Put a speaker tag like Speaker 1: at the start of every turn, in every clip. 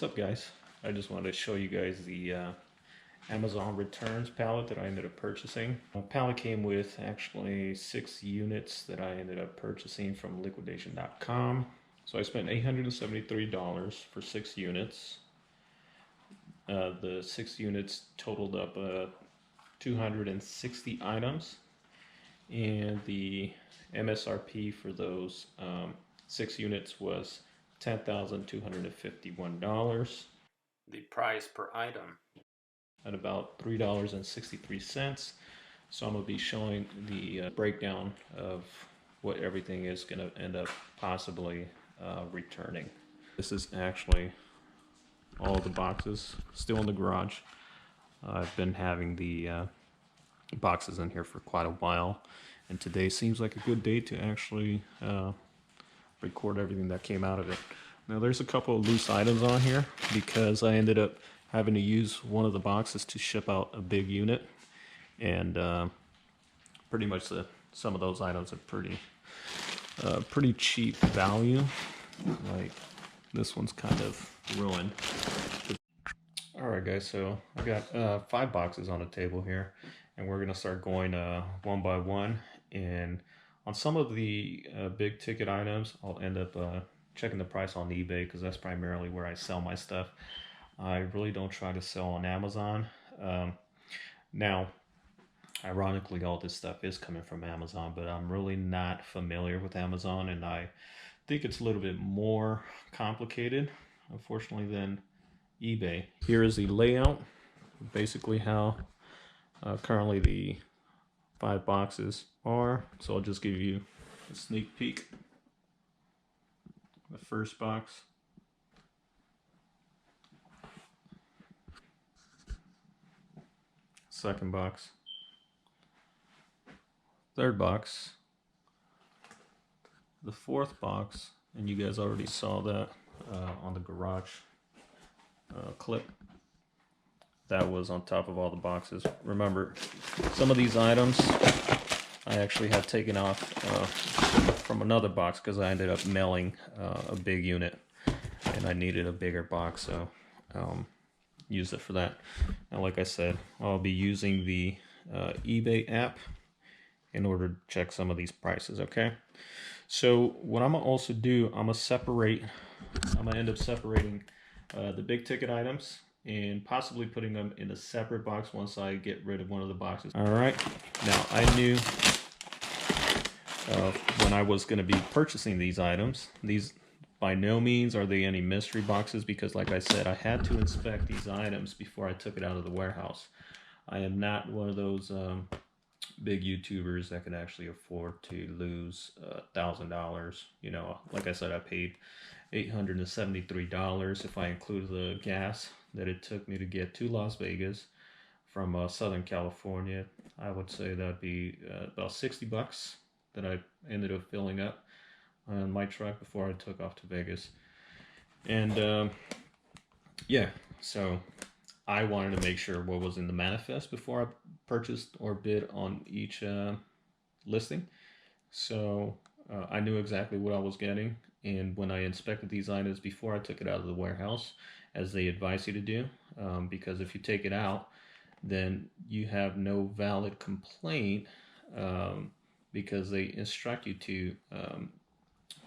Speaker 1: What's up, guys? I just wanted to show you guys the Amazon returns pallet that I ended up purchasing. The pallet came with actually 6 units that I ended up purchasing from liquidation.com. So I spent $873 for 6 units. The 6 units totaled up 260 items, and the MSRP for those 6 units was $10,251. The price per item at about $3.63. So I'm going to be showing the breakdown of what everything is going to end up possibly returning. This is actually all the boxes still in the garage. I've been having the boxes in here for quite a while, and today seems like a good day to actually record everything that came out of it. Now there's a couple of loose items on here because I ended up having to use one of the boxes to ship out a big unit, and pretty much some of those items are pretty cheap value. Like this one's kind of ruined. Alright guys, so I got 5 boxes on the table here, and we're gonna start going one by one. And on some of the big ticket items, I'll end up checking the price on eBay because that's primarily where I sell my stuff. I really don't try to sell on Amazon. Now, ironically, all this stuff is coming from Amazon, but I'm really not familiar with Amazon, and I think it's a little bit more complicated, unfortunately, than eBay. Here is the layout, basically how currently the 5 boxes are. So I'll just give you a sneak peek. The first box, second box, third box, the fourth box, and you guys already saw that on the garage clip. That was on top of all the boxes. Remember, some of these items I actually had taken off from another box because I ended up mailing a big unit and I needed a bigger box, so use it for that. Now, like I said, I'll be using the eBay app in order to check some of these prices. Okay, so what I'm gonna also do, I'm gonna end up separating the big ticket items and possibly putting them in a separate box once I get rid of one of the boxes. All right, now I knew when I was going to be purchasing these items, these by no means are they any mystery boxes, because like I said, I had to inspect these items before I took it out of the warehouse. I am not one of those big YouTubers that could actually afford to lose $1,000. You know, like I said, I paid $873 if I include the gas that it took me to get to Las Vegas from Southern California. I would say that'd be about 60 bucks that I ended up filling up on my truck before I took off to Vegas. And yeah, so I wanted to make sure what was in the manifest before I purchased or bid on each listing. So I knew exactly what I was getting, and when I inspected these items before I took it out of the warehouse, as they advise you to do, because if you take it out, then you have no valid complaint, because they instruct you to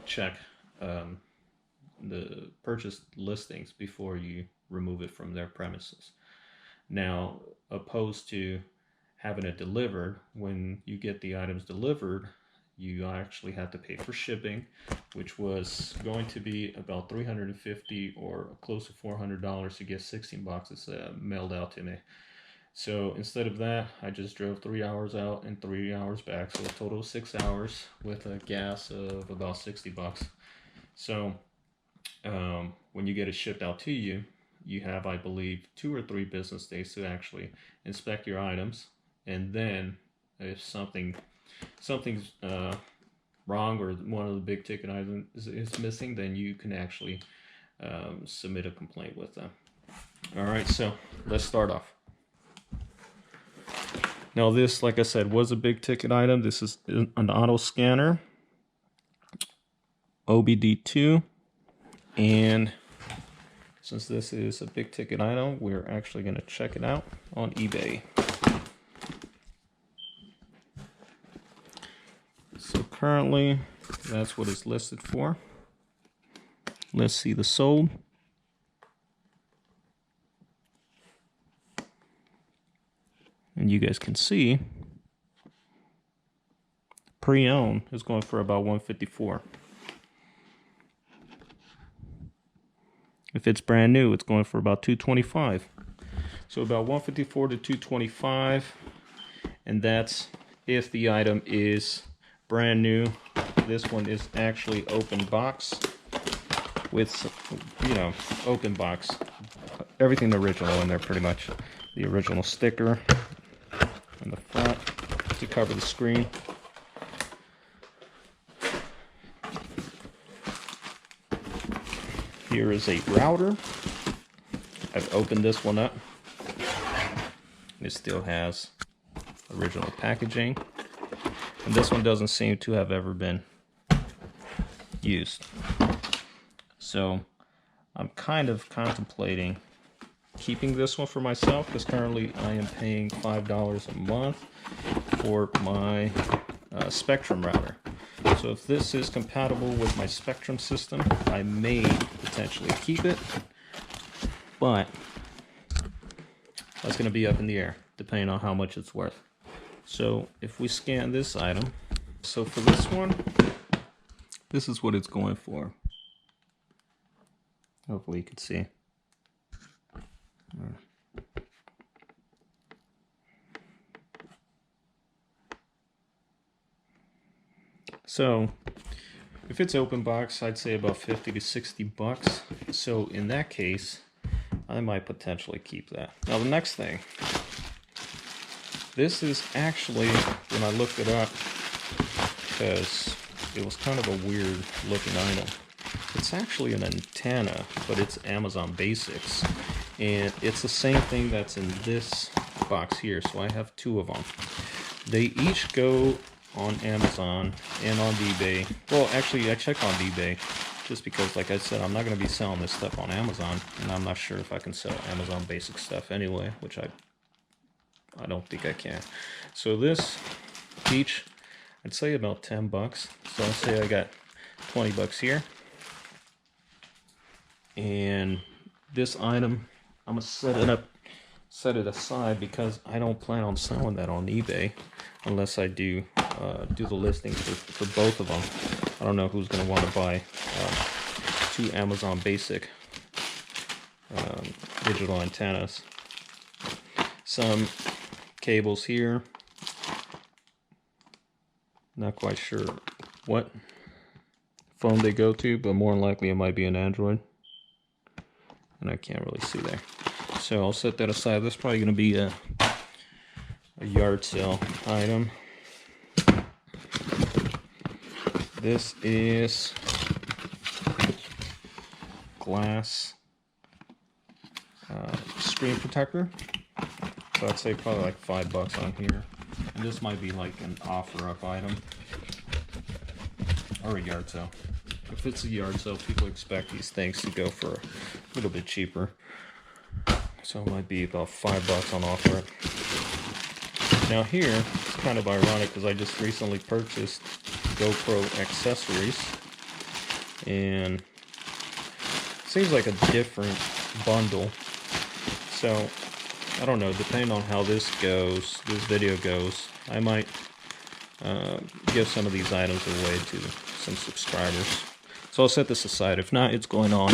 Speaker 1: check the purchased listings before you remove it from their premises. Now, opposed to having it delivered, when you get the items delivered, you actually have to pay for shipping, which was going to be about $350 or close to $400 to get 16 boxes mailed out to me. So instead of that, I just drove 3 hours out and 3 hours back, so a total of 6 hours with a gas of about 60 bucks. So when you get it shipped out to you, you have, I believe, 2 or 3 business days to actually inspect your items, and then if something's wrong or one of the big ticket items is missing, then you can actually submit a complaint with them. All right, so let's start off. Now this, like I said, was a big ticket item. This is an auto scanner, OBD2, and Since this is a big ticket item, we're actually going to check it out on eBay. So currently, that's what it's listed for. Let's see the sold. And you guys can see pre-owned is going for about $154. If it's brand new, it's going for about $225. So about $154 to $225, and that's if the item is brand new. This one is actually open box with, you know, open box. Everything original in there pretty much. The original sticker on the front to cover the screen. Here is a router. I've opened this one up. It still has original packaging. And this one doesn't seem to have ever been used. So I'm kind of contemplating keeping this one for myself, because currently I am paying $5 a month for my Spectrum router. So if this is compatible with my Spectrum system, I may potentially keep it, but that's going to be up in the air depending on how much it's worth. So if we scan this item, so for this one, this is what it's going for. Hopefully you can see. So if it's open box, I'd say about 50 to 60 bucks. So in that case, I might potentially keep that. Now the next thing, this is actually, when I looked it up, because it was kind of a weird looking item, it's actually an antenna, but it's Amazon Basics, and it's the same thing that's in this box here. So I have two of them. They each go on Amazon and on eBay. Well, actually I check on eBay just because, like I said, I'm not going to be selling this stuff on Amazon, and I'm not sure if I can sell Amazon Basic stuff anyway, which I don't think I can. So this each, I'd say about 10 bucks. So I'll say I got 20 bucks here. And this item, I'm gonna set it aside, because I don't plan on selling that on eBay unless I do the listing for both of them. I don't know who's gonna want to buy two Amazon Basic digital antennas. Some cables here. Not quite sure what phone they go to, but more than likely it might be an Android. And I can't really see there. So I'll set that aside. This is probably going to be a yard sale item. This is glass screen protector. So I'd say probably like 5 bucks on here. And this might be like an OfferUp item or a yard sale. If it's a yard sale, people expect these things to go for a little bit cheaper. So it might be about 5 bucks on OfferUp. Now here, it's kind of ironic because I just recently purchased GoPro accessories, and it seems like a different bundle. So I don't know, depending on how this video goes, I might give some of these items away to some subscribers. So I'll set this aside. If not, it's going on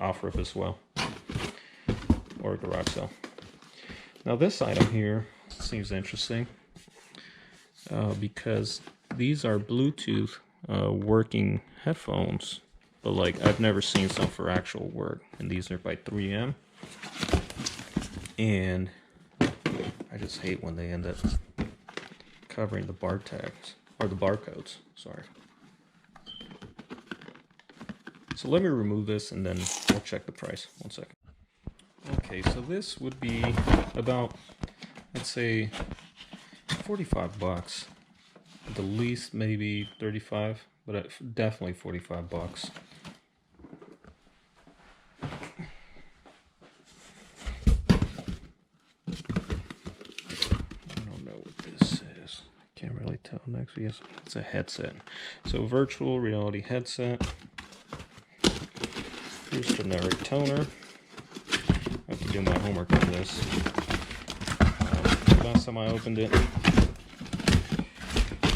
Speaker 1: OfferUp as well, or garage sale. Now this item here seems interesting because these are Bluetooth working headphones, but like I've never seen some for actual work, and these are by 3M. And I just hate when they end up covering the bar tags, or the barcodes, sorry. So let me remove this and then we'll check the price. 1 second. Okay, so this would be about, I'd say, 45 bucks. At the least, maybe 35, but definitely 45 bucks. next, yes, it's a headset. So virtual reality headset. Here's generic toner. I have to do my homework on this. Last time I opened it,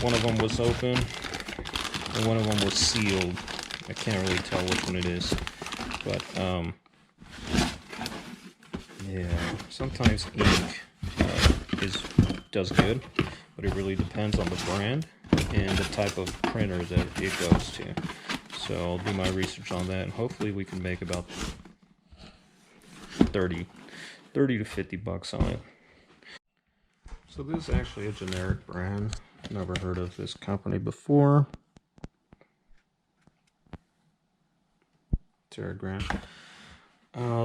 Speaker 1: one of them was open and one of them was sealed. I can't really tell which one it is, but yeah, sometimes ink does good, but it really depends on the brand and the type of printer that it goes to. So I'll do my research on that, and hopefully we can make about 30 to 50 bucks on it. So this is actually a generic brand. Never heard of this company before. Terragram.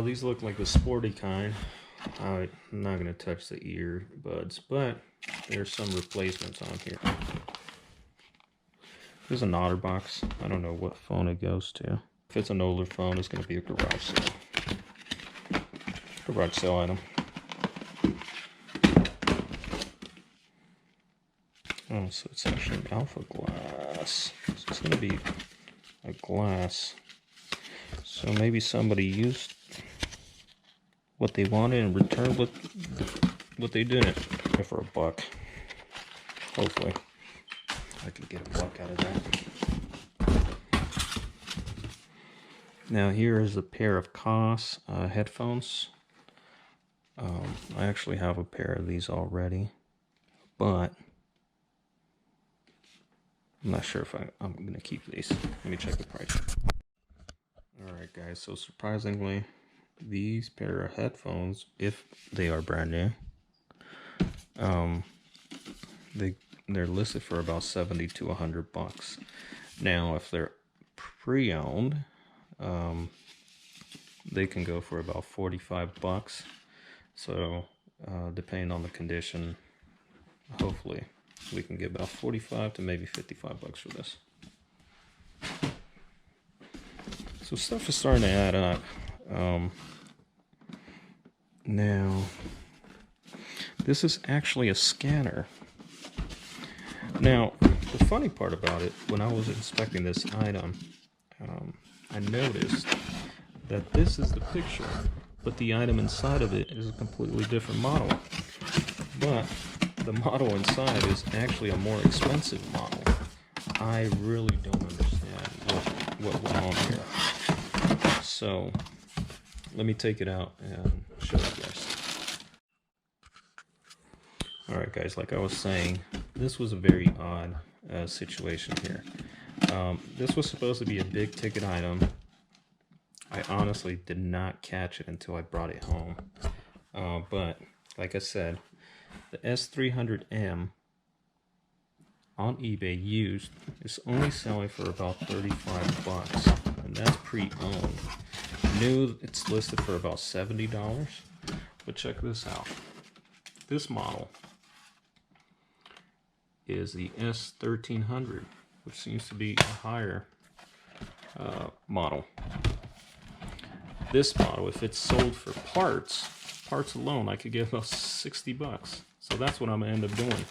Speaker 1: These look like the sporty kind. I'm not going to touch the earbuds, but there's some replacements on here. There's an OtterBox. I don't know what phone it goes to. If it's an older phone, it's going to be a garage sale. Garage sale item. Oh, so it's actually an alpha glass. So it's going to be a glass. So maybe somebody used what they wanted and returned what they didn't for a buck. Hopefully I can get a buck out of that. Now here is a pair of Koss headphones. I actually have a pair of these already, but I'm not sure if I'm going to keep these. Let me check the price. Alright guys, so surprisingly, these pair of headphones, if they are brand new, they're listed for about 70 to 100 bucks. Now, if they're pre-owned, they can go for about 45 bucks. So, depending on the condition, hopefully we can get about 45 to maybe 55 bucks for this. So stuff is starting to add up. Now, this is actually a scanner. Now, the funny part about it, when I was inspecting this item, I noticed that this is the picture, but the item inside of it is a completely different model. But the model inside is actually a more expensive model. I really don't understand what went on here. So let me take it out and show you guys. Alright guys, like I was saying, this was a very odd situation here. This was supposed to be a big ticket item. I honestly did not catch it until I brought it home. But like I said, the S300M on eBay used is only selling for about 35 bucks, and that's pre-owned. New, it's listed for about $70, but check this out. This model is the S1300, which seems to be a higher model. This model, if it's sold for parts alone, I could get about 60 bucks. So that's what I'm gonna end up doing.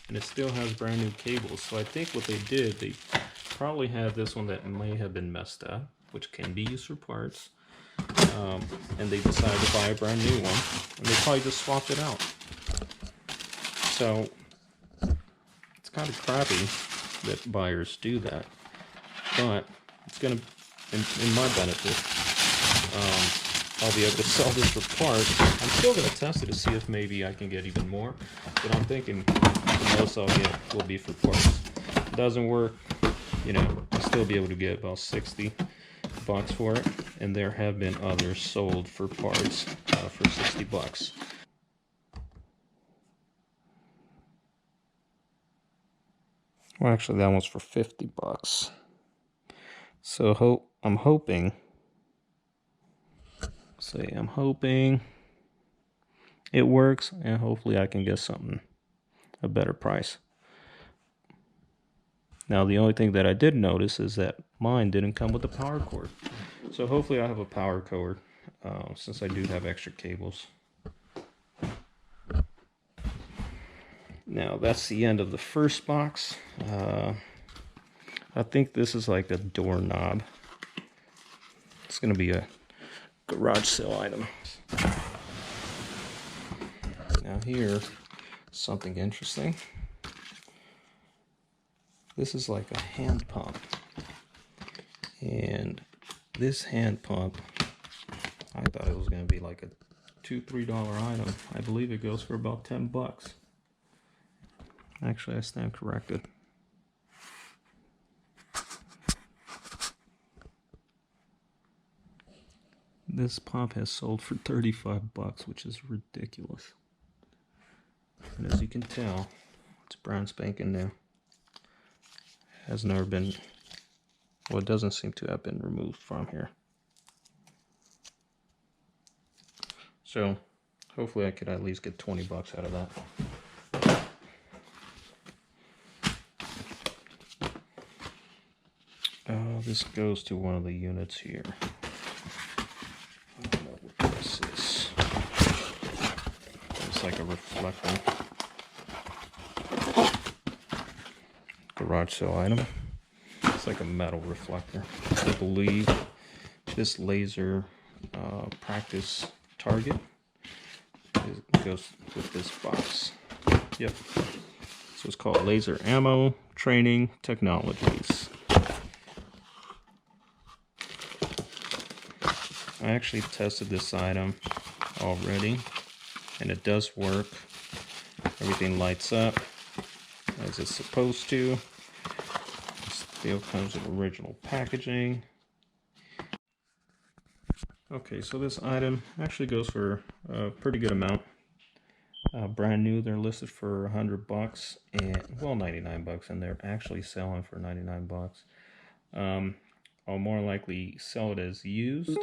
Speaker 1: And it still has brand new cables. So I think what they did, they probably had this one that may have been messed up, which can be used for parts. And they decided to buy a brand new one, and they probably just swapped it out. So it's kind of crappy that buyers do that, but it's gonna, in my benefit, I'll be able to sell this for parts. I'm still gonna test it to see if maybe I can get even more, but I'm thinking the most I'll get will be for parts. If it doesn't work, you know, I'll still be able to get about 60 bucks for it, and there have been others sold for parts for 60 bucks. Well, actually that one's for 50 bucks. So I'm hoping it works, and hopefully I can get something a better price. Now the only thing that I did notice is that mine didn't come with a power cord. So hopefully I have a power cord, since I do have extra cables. Now that's the end of the first box. I think this is like a doorknob. It's going to be a garage sale item. Now here, something interesting. This is like a hand pump. And this hand pump, I thought it was going to be like a $2-3 item. I believe it goes for about 10 bucks. Actually, I stand corrected. This pump has sold for 35 bucks, which is ridiculous. And as you can tell, it's brand spanking new. Has never been, well, it doesn't seem to have been removed from here. So hopefully I could at least get 20 bucks out of that. This goes to one of the units here. I don't know what this is. It's like a reflector. Garage sale item. It's like a metal reflector. I believe this laser practice target goes with this box. Yep. So it's called Laser Ammo Training Technologies. I actually tested this item already, and it does work. Everything lights up as it's supposed to. It still comes with original packaging. Okay, so this item actually goes for a pretty good amount. Brand new, they're listed for 100 bucks, and well, 99 bucks, and they're actually selling for 99 bucks. I'll more likely sell it as used,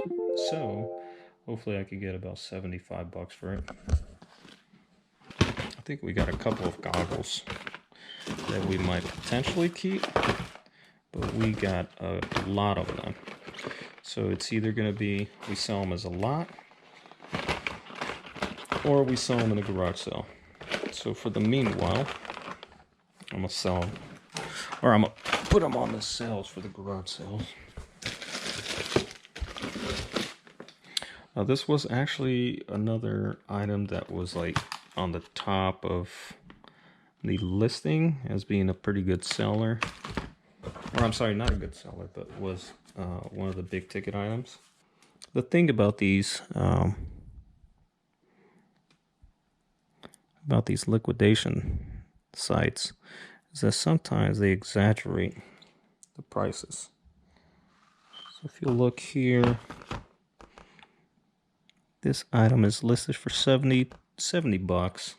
Speaker 1: so hopefully I could get about 75 bucks for it. I think we got a couple of goggles that we might potentially keep, but we got a lot of them. So it's either going to be we sell them as a lot, or we sell them in a garage sale. So for the meanwhile, I'm going to sell them, or I'm going to put them on the sales for the garage sales. This was actually another item that was like on the top of the listing as being a pretty good seller. Or I'm sorry, not a good seller, but was one of the big ticket items. The thing about these liquidation sites is that sometimes they exaggerate the prices. So if you look here, this item is listed for 70 bucks.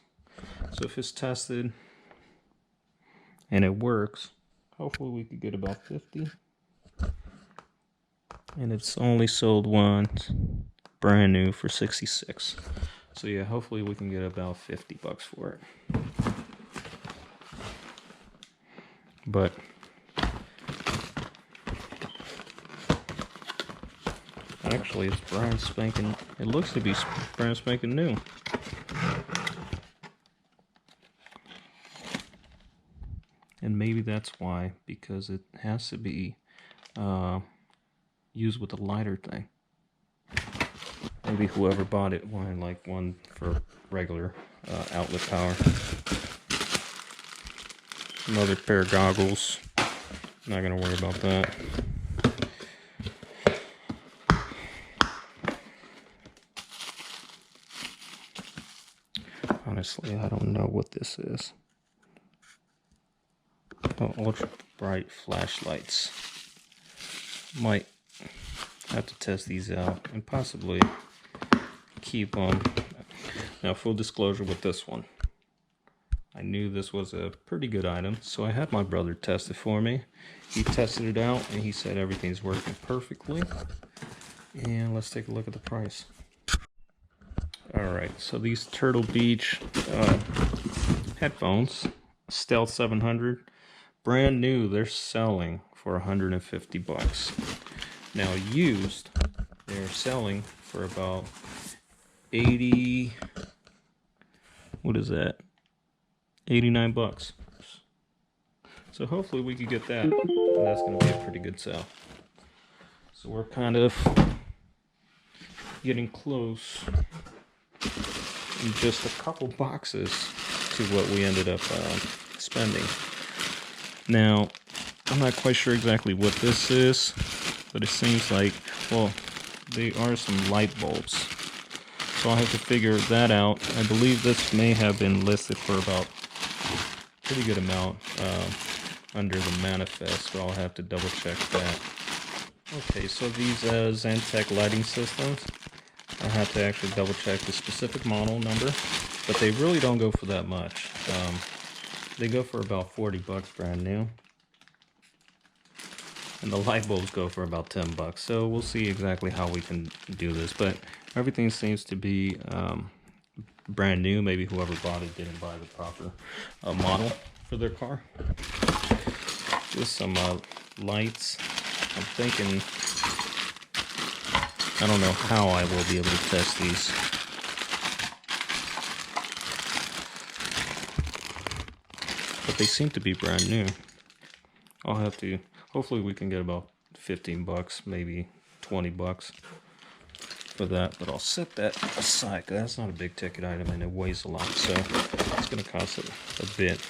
Speaker 1: So if it's tested and it works, hopefully we could get about 50. And it's only sold once, brand new, for 66. So yeah, hopefully we can get about 50 bucks for it. But actually it's brand spanking, it looks to be brand spanking new. And maybe that's why, because it has to be used with a lighter thing. Maybe whoever bought it wanted like one for regular outlet power. Another pair of goggles. Not gonna worry about that. Honestly, I don't know what this is. Oh, ultra bright flashlights. Might have to test these out and possibly keep them. Now, full disclosure with this one, I knew this was a pretty good item, so I had my brother test it for me. He tested it out and he said everything's working perfectly. And let's take a look at the price. Alright, so these Turtle Beach headphones, Stealth 700, brand new, they're selling for 150 bucks. Now used, they're selling for about 80, what is that? 89 bucks. So hopefully we can get that, and that's going to be a pretty good sale. So we're kind of getting close in just a couple boxes to what we ended up spending. Now, I'm not quite sure exactly what this is, but it seems like, well, they are some light bulbs. So I'll have to figure that out. I believe this may have been listed for about a pretty good amount under the manifest, so I'll have to double check that. Okay, so these Zentech lighting systems, I'll have to actually double check the specific model number, but they really don't go for that much. They go for about 40 bucks brand new. And the light bulbs go for about 10 bucks. So we'll see exactly how we can do this. But everything seems to be brand new. Maybe whoever bought it didn't buy the proper model for their car. Just some lights. I'm thinking, I don't know how I will be able to test these. But they seem to be brand new. I'll have to, hopefully we can get about 15 bucks, maybe 20 bucks for that. But I'll set that aside, because that's not a big ticket item and it weighs a lot. So it's going to cost a bit.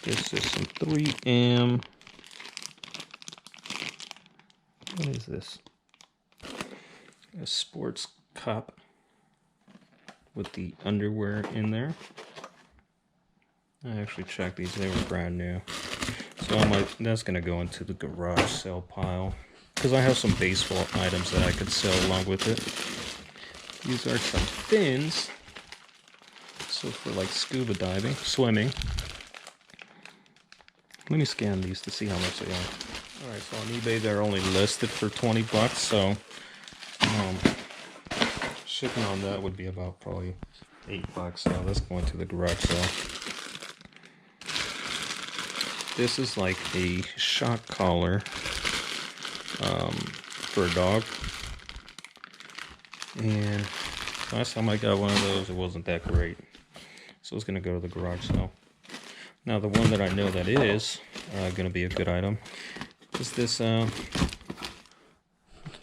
Speaker 1: This is some 3M. What is this? A sports cup with the underwear in there. I actually checked these, they were brand new. So that's gonna go into the garage sale pile. Because I have some baseball items that I could sell along with it. These are some fins. So for like scuba diving, swimming. Let me scan these to see how much they are. Alright, so on eBay they're only listed for 20 bucks, so shipping on that would be about probably 8 bucks. So let's go into the garage sale. This is like a shock collar for a dog. And last time I got one of those, it wasn't that great. So it's gonna go to the garage sale. Now the one that I know that is gonna be a good item is this what's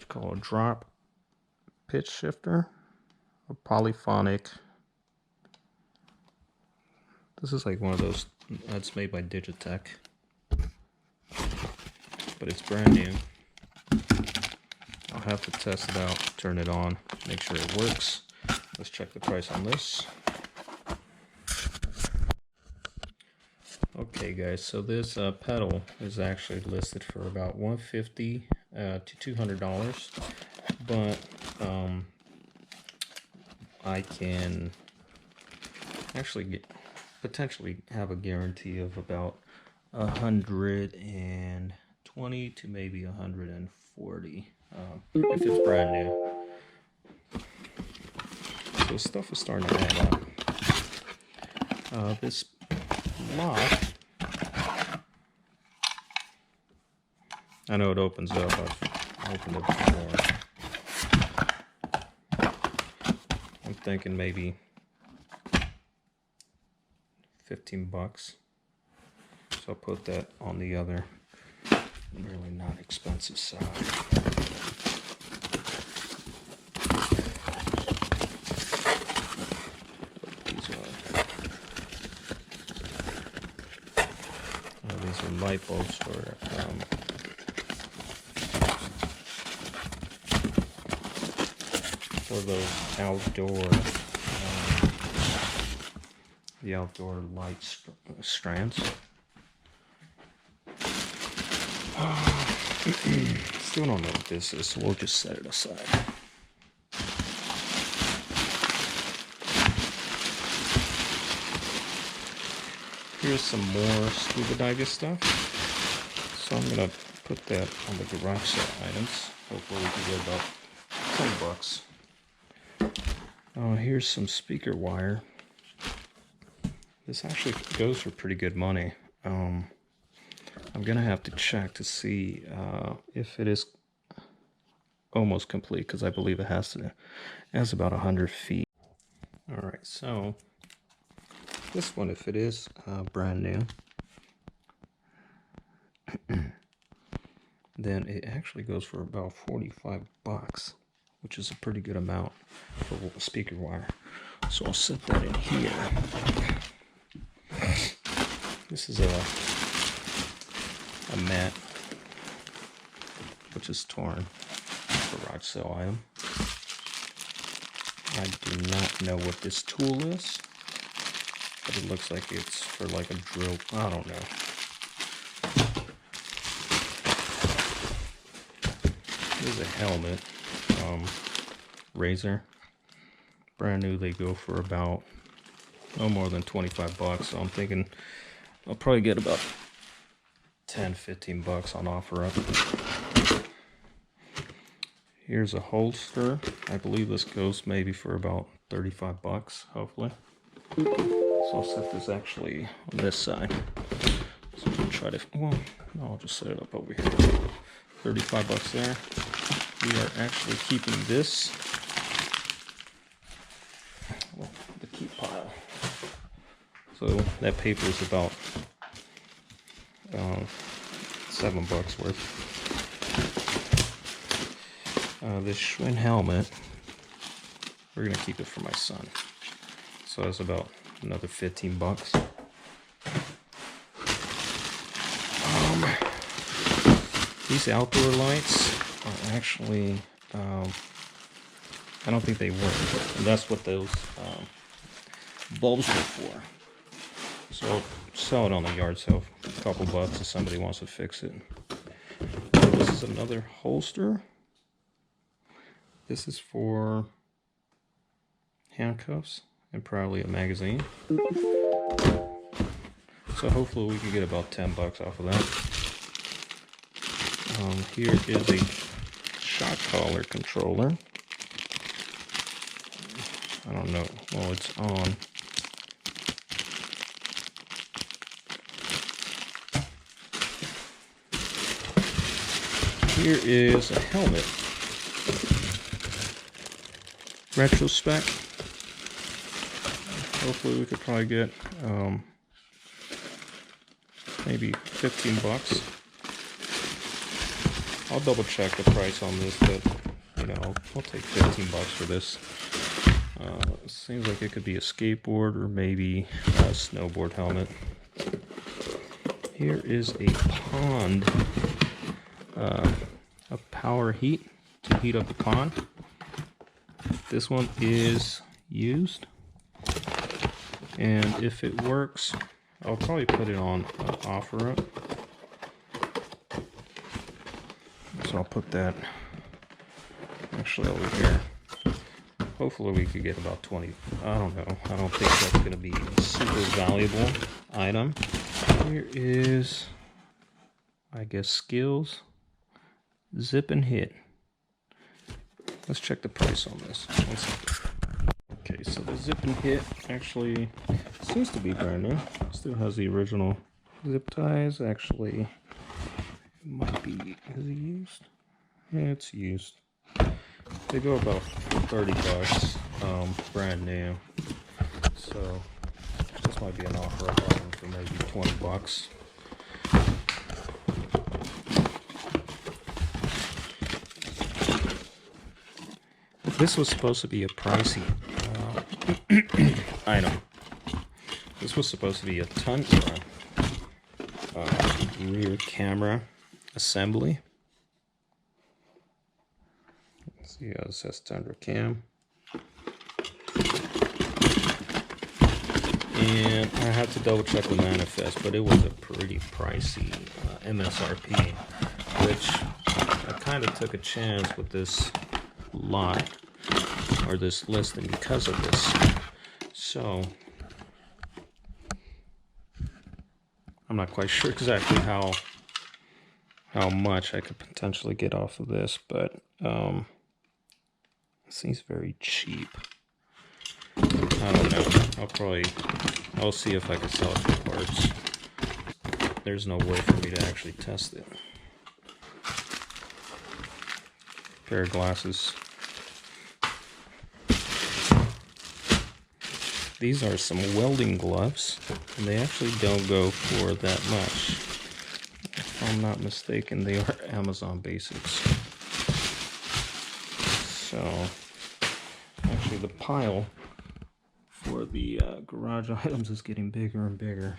Speaker 1: it called, a drop pitch shifter, a polyphonic. This is like one of those that's made by Digitech, but it's brand new. I'll have to test it out, turn it on, make sure it works. Let's check the price on this. Okay guys, so this pedal is actually listed for about $150 to $200, but I can actually potentially have a guarantee of about 120 to maybe 140 if it's brand new. So stuff is starting to add up. This lock, I know it opens up. I've opened it before. I'm thinking maybe 15 bucks. So I'll put that on the other really not expensive side. These are light bulbs for those outdoor the outdoor light strands. Still don't know what this is, so we'll just set it aside. Here's some more scuba diving stuff. So I'm gonna put that on the garage sale items. Hopefully we can get about 10 bucks. Here's some speaker wire. This actually goes for pretty good money. I'm gonna have to check to see if it is almost complete, because I believe it has about 100 feet. All right, so This one, if it is brand new, then it actually goes for about 45 bucks, which is a pretty good amount for speaker wire. So I'll set that in here. This is a mat, which is torn, garage sale item. I do not know what this tool is, but it looks like it's for like a drill. I don't know. There's a helmet, razor, brand new. They go for about no more than 25 bucks. So I'm thinking I'll probably get about 10-15 bucks on OfferUp. Here's a holster. I believe this goes maybe for about 35 bucks, hopefully. So I'll set this actually on this side. So I'm gonna try to, well, no, I'll just set it up over here. 35 bucks there. We are actually keeping this, well, the keep pile. So that paper is about 7 bucks worth. This Schwinn helmet, we're gonna keep it for my son. So that's about another 15 bucks. These outdoor lights are actually, I don't think they work. And that's what those bulbs were for. So sell it on the yard sale for a couple bucks if somebody wants to fix it. This is another holster. This is for handcuffs and probably a magazine. So hopefully we can get about 10 bucks off of that. Here is a shot collar controller. I don't know. Well, it's on. Here is a helmet. Retrospec. Hopefully we could probably get maybe 15 bucks. I'll double check the price on this, but you know, I'll take 15 bucks for this. Seems like it could be a skateboard or maybe a snowboard helmet. Here is a pond, a power heat to heat up the pond. This one is used, and if it works, I'll probably put it on OfferUp. So I'll put that actually over here. Hopefully we could get about 20. I don't know. I don't think that's going to be a super valuable item. Here is, I guess, skills. Zip and hit. Let's check the price on this. 1 second. Okay, so the zip and hit actually seems to be brand new. Still has the original zip ties. Actually, it might be, is it used? Yeah, it's used. They go about 30 bucks, brand new. So this might be an offer item for maybe 20 bucks. This was supposed to be a pricey item. This was supposed to be a Tundra rear camera assembly. Let's see how it says Tundra cam. And I had to double check the manifest, but it was a pretty pricey MSRP, which I kind of took a chance with this lot or this listing because of this. So I'm not quite sure exactly how much I could potentially get off of this, but it seems very cheap. I don't know. I'll see if I can sell it for parts. There's no way for me to actually test it. Pair of glasses. These are some welding gloves, and they actually don't go for that much. If I'm not mistaken, they are Amazon Basics. So, actually the pile for the garage items is getting bigger and bigger.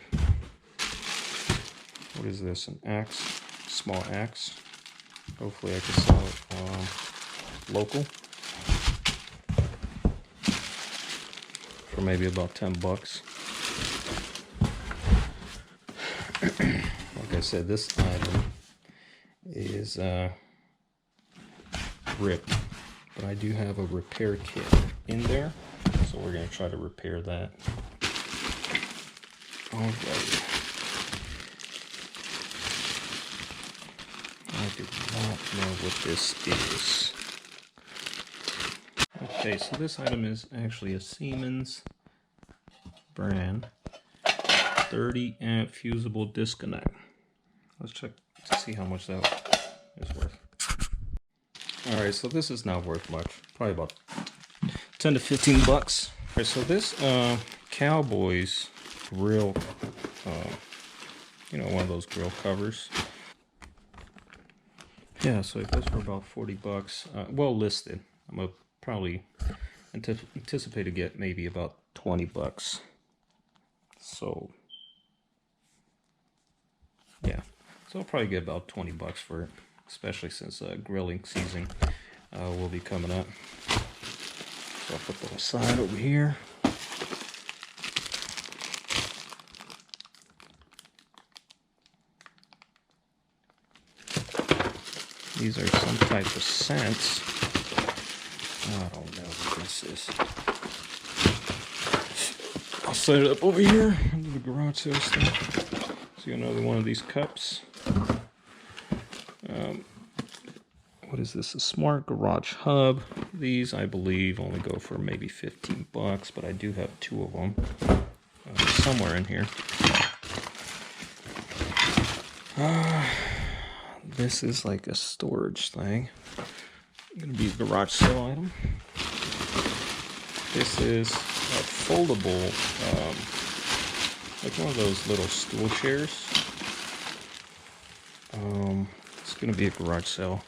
Speaker 1: What is this, an axe? Small axe. Hopefully I can sell it local for maybe about 10 bucks. Like I said, this item is ripped, but I do have a repair kit in there, so we're going to try to repair that. Alright. I do not know what this is. Okay, so this item is actually a Siemens brand 30 amp fusible disconnect. Let's check to see how much that is worth. Alright, so this is not worth much. Probably about 10 to 15 bucks. Alright, so this Cowboys grill, you know, one of those grill covers. Yeah, so it goes for about 40 bucks. Well listed. I'm gonna probably anticipate to get maybe about 20 bucks. So, yeah. So I'll probably get about 20 bucks for it, especially since grilling season will be coming up. So I'll put that aside over here. These are some type of scents. I don't know what this is. I'll set it up over here under the garage sale stuff. See another one of these cups. What is this? A smart garage hub. These, I believe, only go for maybe 15 bucks, but I do have 2 of them somewhere in here. This is like a storage thing. Gonna be a garage sale item. This is a foldable, like one of those little stool chairs. It's gonna be a garage sale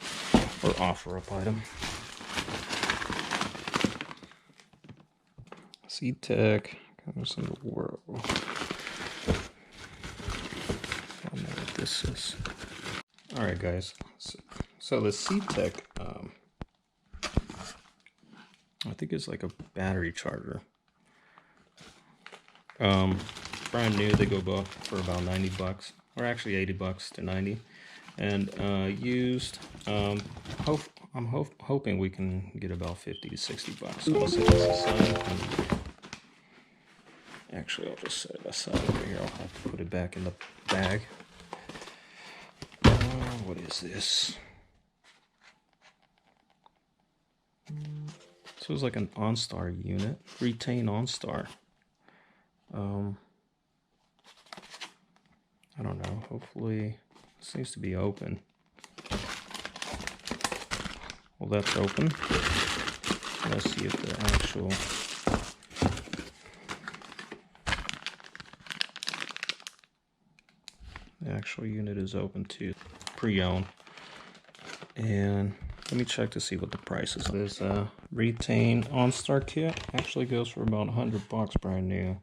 Speaker 1: or OfferUp item. C-Tech, what's in the world? I don't know what this is. Alright guys, so the C-Tech, I think it's like a battery charger. Brand new, they go for about 90 bucks, or actually 80 bucks to 90. And used, I'm hoping we can get about 50 to 60 bucks. So I'll set this aside. Actually, I'll just set it aside over here. I'll have to put it back in the bag. What is this? So it's like an OnStar unit. Retain OnStar. I don't know. Hopefully, it seems to be open. Well, that's open. Let's see if the actual unit is open too. Pre-owned. And let me check to see what the price is. This Retain OnStar kit actually goes for about 100 bucks brand new.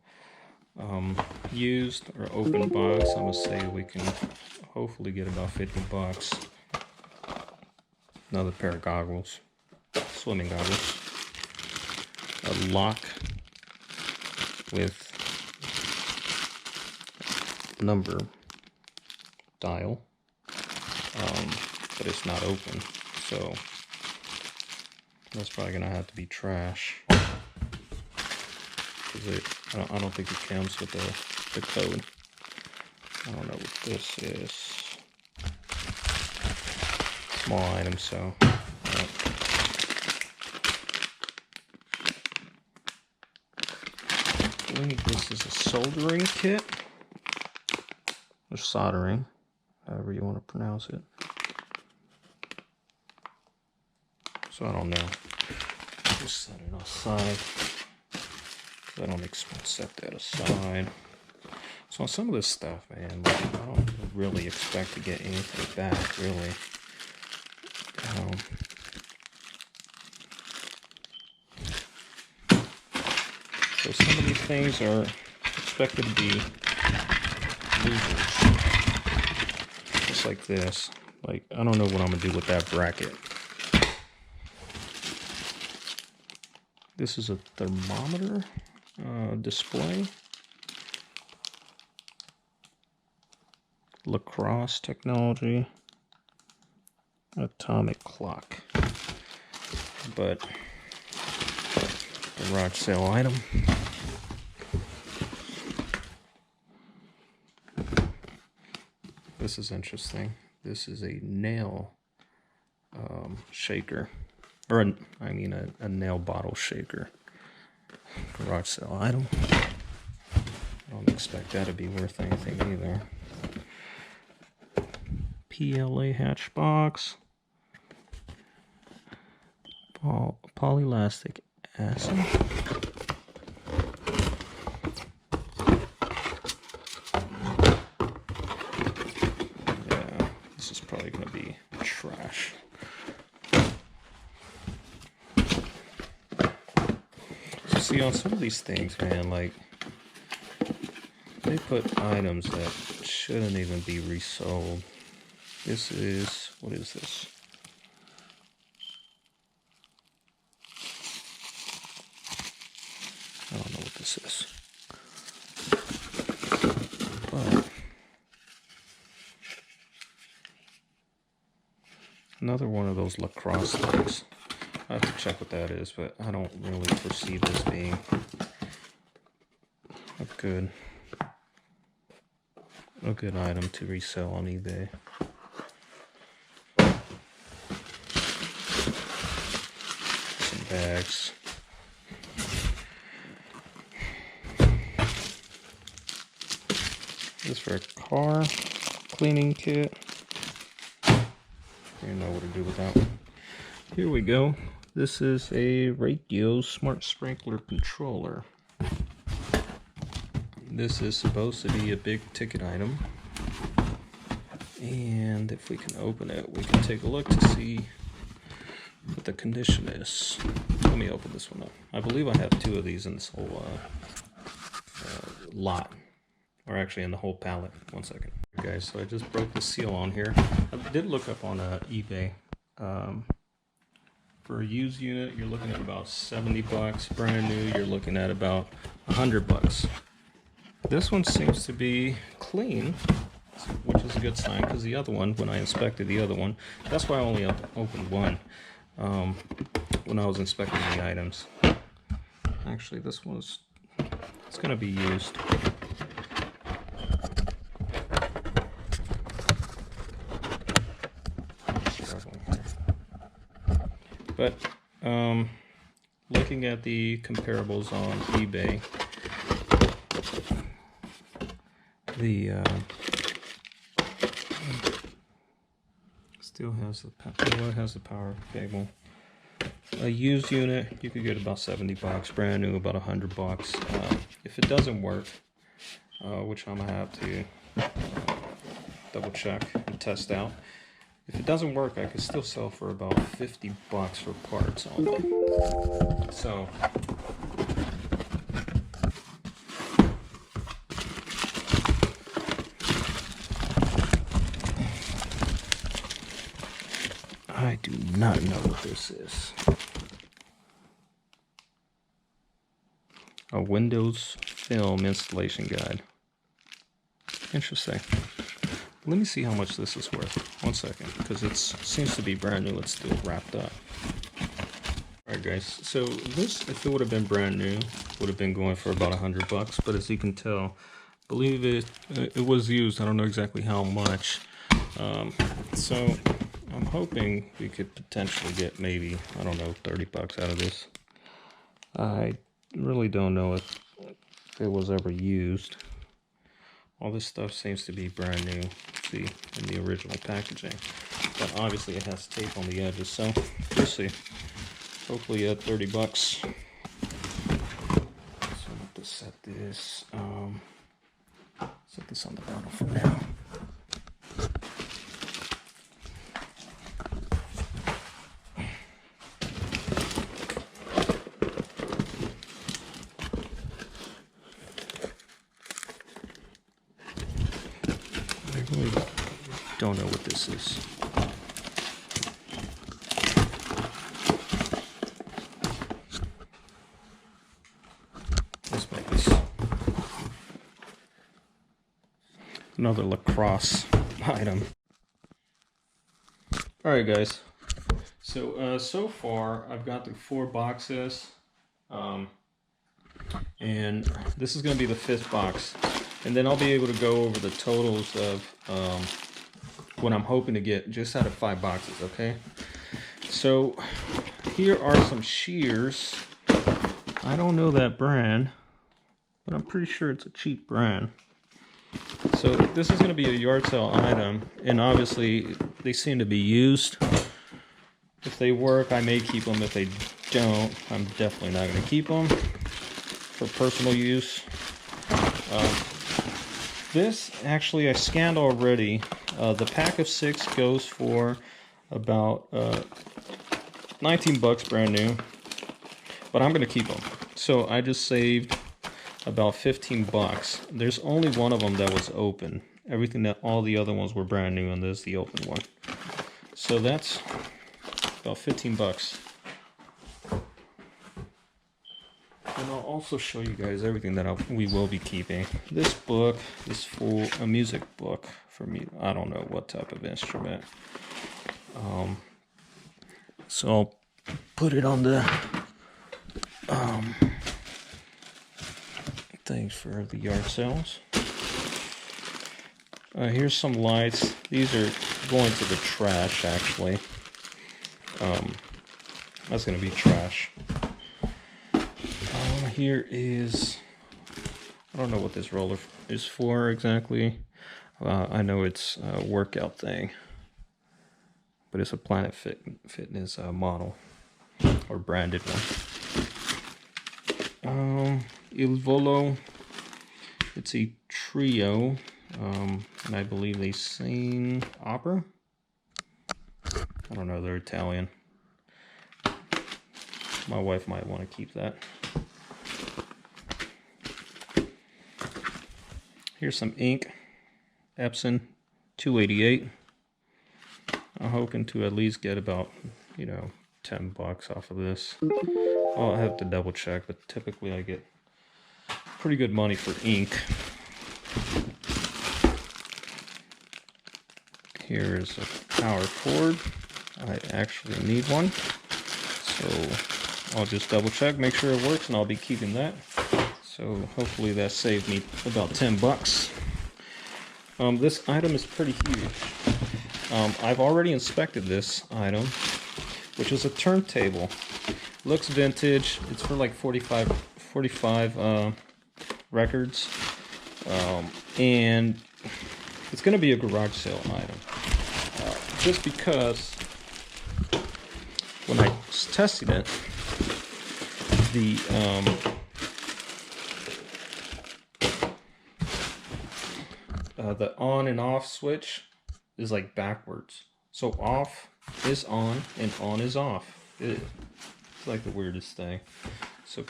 Speaker 1: Used or open box, I'm gonna say we can hopefully get about 50 bucks. Another pair of goggles, swimming goggles. A lock with number dial, but it's not open, so that's probably gonna have to be trash. I don't think it comes with the code. I don't know what this is. Small item, so. I think this is a soldering kit. Or soldering, however you want to pronounce it. So I don't know. Just set it aside. I don't set that aside. So on some of this stuff, man, like, I don't really expect to get anything back, really. So some of these things are expected to be losers. Just like this. Like, I don't know what I'm going to do with that bracket. This is a thermometer display. Lacrosse technology. Atomic clock. But garage sale item. This is interesting. This is a nail shaker. Or, I mean a nail bottle shaker. Garage sale item. I don't expect that to be worth anything either. PLA hatch box. Polylactic acid. Yeah, this is probably going to be trash. So see, on some of these things, man, like, they put items that shouldn't even be resold. This is, what is this? I don't know what this is. But another one of those lacrosse things. I have to check what that is, but I don't really foresee this being a good item to resell on eBay. Some bags. This for a car cleaning kit. You know what to do with that one. Here we go. This is a radio smart sprinkler controller. This is supposed to be a big ticket item. And if we can open it, we can take a look to see what the condition is. Let me open this one up. I believe I have 2 of these in this whole lot. Or actually in the whole pallet. One second. Okay, guys, so I just broke the seal on here. I did look up on eBay. For a used unit, you're looking at about 70 bucks. Brand new, you're looking at about 100 bucks. This one seems to be clean, which is a good sign, because the other one, when I inspected the other one, that's why I only opened one when I was inspecting the items. Actually, this one's, it's going to be used. But looking at the comparables on eBay, the still has the power cable. A used unit you could get about 70 bucks. Brand new about 100 bucks. If it doesn't work, which I'm gonna have to double check and test out. If it doesn't work, I could still sell for about 50 bucks for parts only. So I do not know what this is. A Windows film installation guide. Interesting. Let me see how much this is worth. One second, because it seems to be brand new. It's still wrapped up. Alright guys, so this, if it would have been brand new, would have been going for about 100 bucks. But as you can tell, I believe it was used. I don't know exactly how much. So I'm hoping we could potentially get maybe, I don't know, 30 bucks out of this. I really don't know if it was ever used. All this stuff seems to be brand new, see, in the original packaging. But obviously it has tape on the edges, so we'll see. Hopefully 30 bucks. Some set this on the bottom for now. I really don't know what this is. Another lacrosse item. Alright guys, so so far I've got through 4 boxes, and this is going to be the 5th box, and then I'll be able to go over the totals of what I'm hoping to get just out of 5 boxes, okay? So here are some shears. I don't know that brand, but I'm pretty sure it's a cheap brand. So this is going to be a yard sale item, and obviously they seem to be used. If they work, I may keep them. If they don't, I'm definitely not going to keep them for personal use. This actually I scanned already. The pack of 6 goes for about 19 bucks brand new, but I'm going to keep them. So I just saved about 15 bucks. There's only one of them that was open. All the other ones were brand new, and this is the open one. So that's about 15 bucks. And I'll also show you guys everything that we will be keeping. This book is for a music book for me. I don't know what type of instrument. So I'll put it on the things for the yard sales. Here's some lights. These are going to the trash, actually. That's going to be trash. Here is, I don't know what this roller is for exactly. I know it's a workout thing, but it's a Planet Fitness model, or branded one. Il Volo, it's a trio, and I believe they sing opera. I don't know, they're Italian. My wife might want to keep that. Here's some ink, Epson 288. I'm hoping to at least get about, 10 bucks off of this. I'll have to double check, but typically I get pretty good money for ink. Here is a power cord. I actually need one, so I'll just double check, make sure it works, and I'll be keeping that. So hopefully that saved me about 10 bucks. This item is pretty huge. I've already inspected this item, which is a turntable. Looks vintage. It's for like 45 records, and it's going to be a garage sale item. Just because when I was testing it, the on and off switch is like backwards. So off is on and on is off. It's like the weirdest thing. So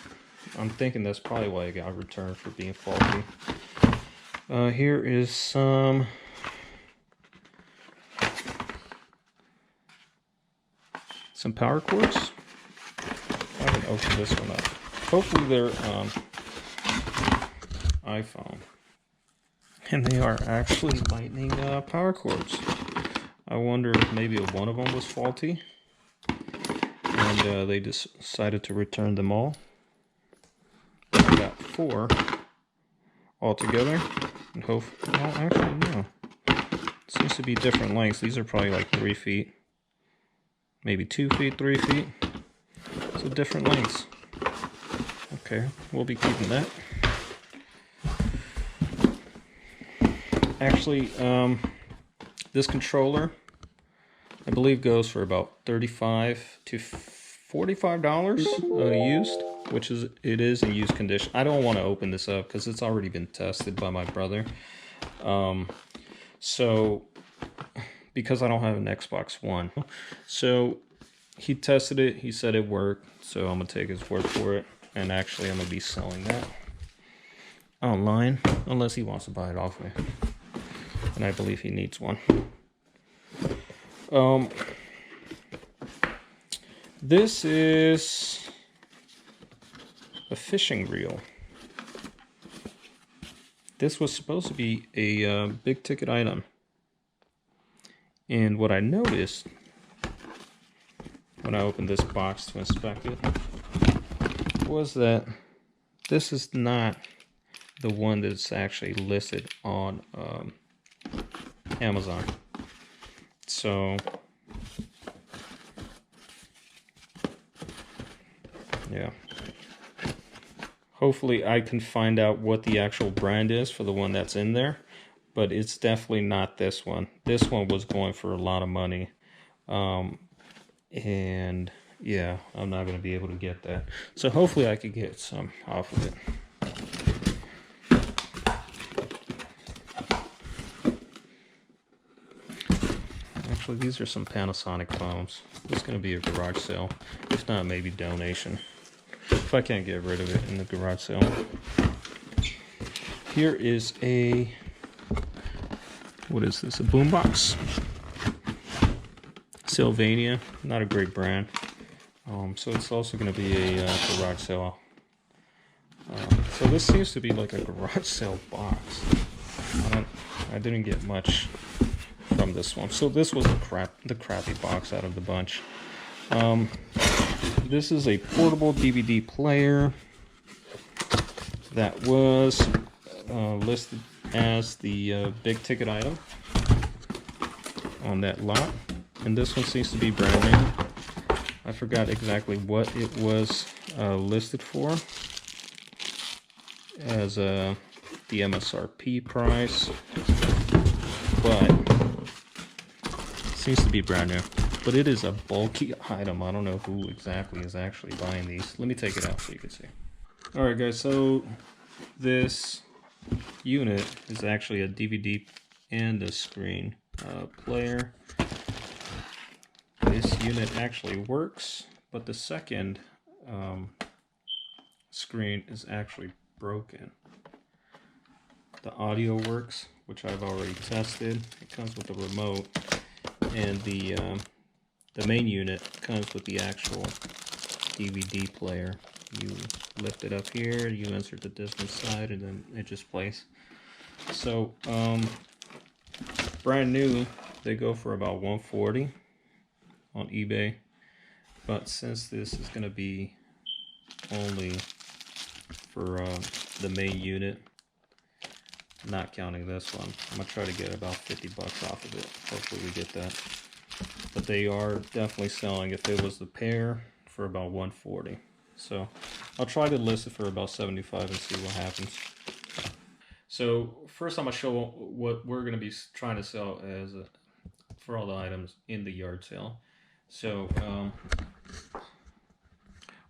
Speaker 1: I'm thinking that's probably why I got returned for being faulty. Here is some power cords. I can open this one up. Hopefully they're iPhone. And they are actually lightning power cords. I wonder if maybe one of them was faulty, and they decided to return them all. I got 4 altogether, and hopefully, well, actually no. It seems to be different lengths. These are probably like 3 feet, maybe 2 feet, 3 feet. So different lengths. Okay, we'll be keeping that. Actually, this controller, I believe, goes for about $35 to $45 used. which is it is in used condition. I don't want to open this up because it's already been tested by my brother. So because I don't have an Xbox One, so he tested it. He said it worked. So I'm gonna take his word for it. And actually, I'm gonna be selling that online unless he wants to buy it off me. And I believe he needs one. This is a fishing reel. This was supposed to be a big ticket item. And what I noticed when I opened this box to inspect it was that this is not the one that's actually listed on Amazon. So yeah, hopefully I can find out what the actual brand is for the one that's in there, but it's definitely not this one. This one was going for a lot of money, and yeah, I'm not going to be able to get that. So hopefully I could get some off of it. Actually, these are some Panasonic phones. It's going to be a garage sale. If not, maybe donation. If I can't get rid of it in the garage sale. Here is a... what is this? A boombox. Sylvania. Not a great brand. So it's also going to be a garage sale. So this seems to be like a garage sale box. I didn't get much from this one. So this was the crappy box out of the bunch. This is a portable DVD player that was listed as the big ticket item on that lot. And this one seems to be brand new. I forgot exactly what it was listed for as the MSRP price, but it seems to be brand new. But it is a bulky item. I don't know who exactly is actually buying these. Let me take it out so you can see. Alright guys, so this unit is actually a DVD and a screen player. This unit actually works, but the second screen is actually broken. The audio works, which I've already tested. It comes with a remote, and the main unit comes with the actual DVD player. You lift it up here, you insert the disc inside, and then it just plays. So, brand new, they go for about $140 on eBay. But since this is going to be only for the main unit, not counting this one, I'm going to try to get about 50 bucks off of it. Hopefully we get that. But they are definitely selling, if it was the pair, for about $140. So I'll try to list it for about $75 and see what happens. So first I'm going to show what we're going to be trying to sell as for all the items in the yard sale. So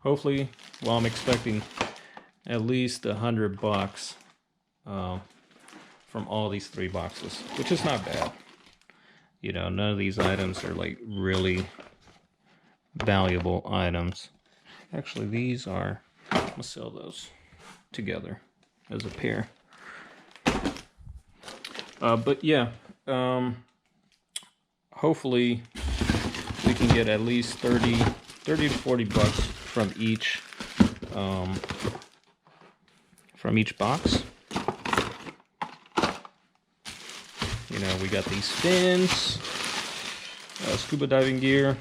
Speaker 1: hopefully, well, I'm expecting at least 100 bucks from all these 3 boxes, which is not bad. You know, none of these items are like really valuable items. Actually, these are, I'm gonna sell those together as a pair. But yeah, hopefully we can get at least 30 to 40 bucks from each box. You know, we got these fins, scuba diving gear,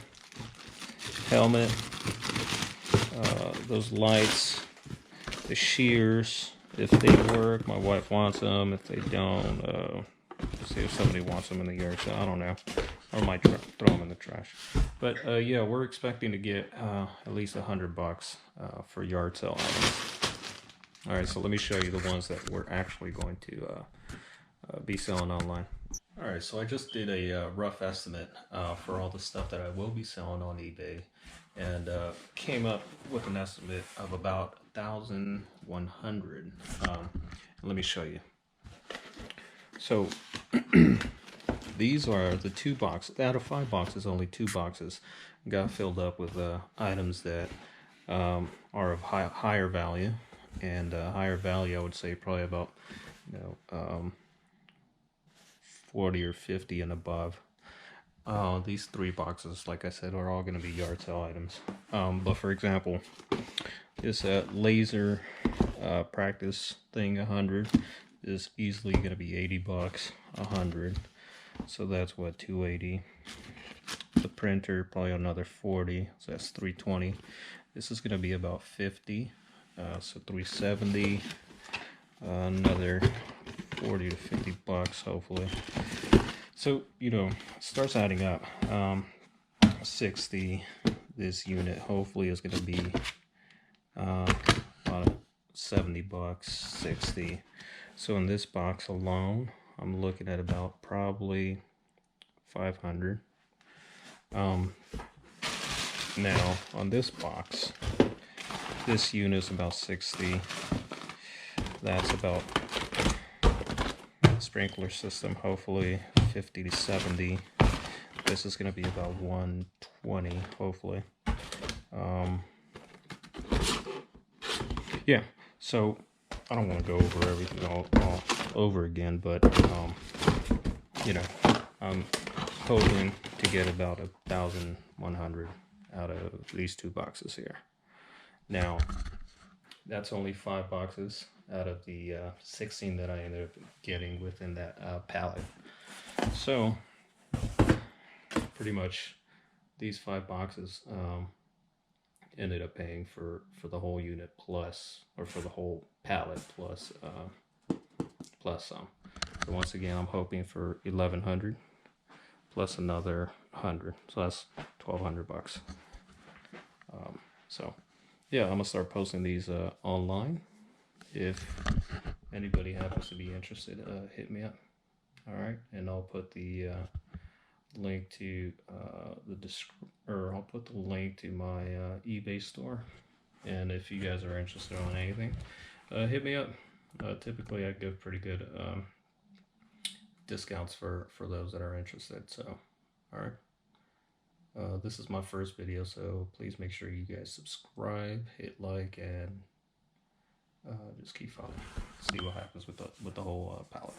Speaker 1: helmet, those lights, the shears, if they work. My wife wants them. If they don't, see if somebody wants them in the yard, so I don't know. I might throw them in the trash. But yeah, we're expecting to get at least 100 bucks for yard sale items. All right, so let me show you the ones that we're actually going to be selling online. Alright, so I just did a rough estimate for all the stuff that I will be selling on eBay, and came up with an estimate of about 1,100. Let me show you. So these are the 2 boxes. Out of 5 boxes, only 2 boxes got filled up with items that are of higher value, and higher value I would say probably about 40 or 50 and above. These 3 boxes, like I said, are all going to be yard sale items. But for example, this laser practice thing, 100, is easily going to be 80 bucks. 100, so that's what, 280. The printer, probably another 40, so that's 320. This is going to be about 50, so 370. Another 40 to 50 bucks, hopefully. So, it starts adding up. 60, this unit hopefully is going to be about 70 bucks, 60. So in this box alone, I'm looking at about probably 500. Now on this box, this unit is about 60. That's about sprinkler system, hopefully 50 to 70. This is going to be about 120, hopefully. Yeah, so I don't want to go over everything all over again, but I'm hoping to get about 1,100 out of these 2 boxes here. Now, that's only 5 boxes out of the 16 that I ended up getting within that pallet. So pretty much these 5 boxes ended up paying for the whole unit plus, or for the whole pallet plus some. So once again, I'm hoping for 1,100 plus another 100, so that's 1,200 bucks. So yeah, I'm gonna start posting these online. If anybody happens to be interested, hit me up. All right, and I'll put the link to I'll put the link to my eBay store. And if you guys are interested on anything, hit me up. Typically, I give pretty good discounts for those that are interested. So, all right. This is my first video, so please make sure you guys subscribe, hit like, and just keep following. See what happens with the whole palette.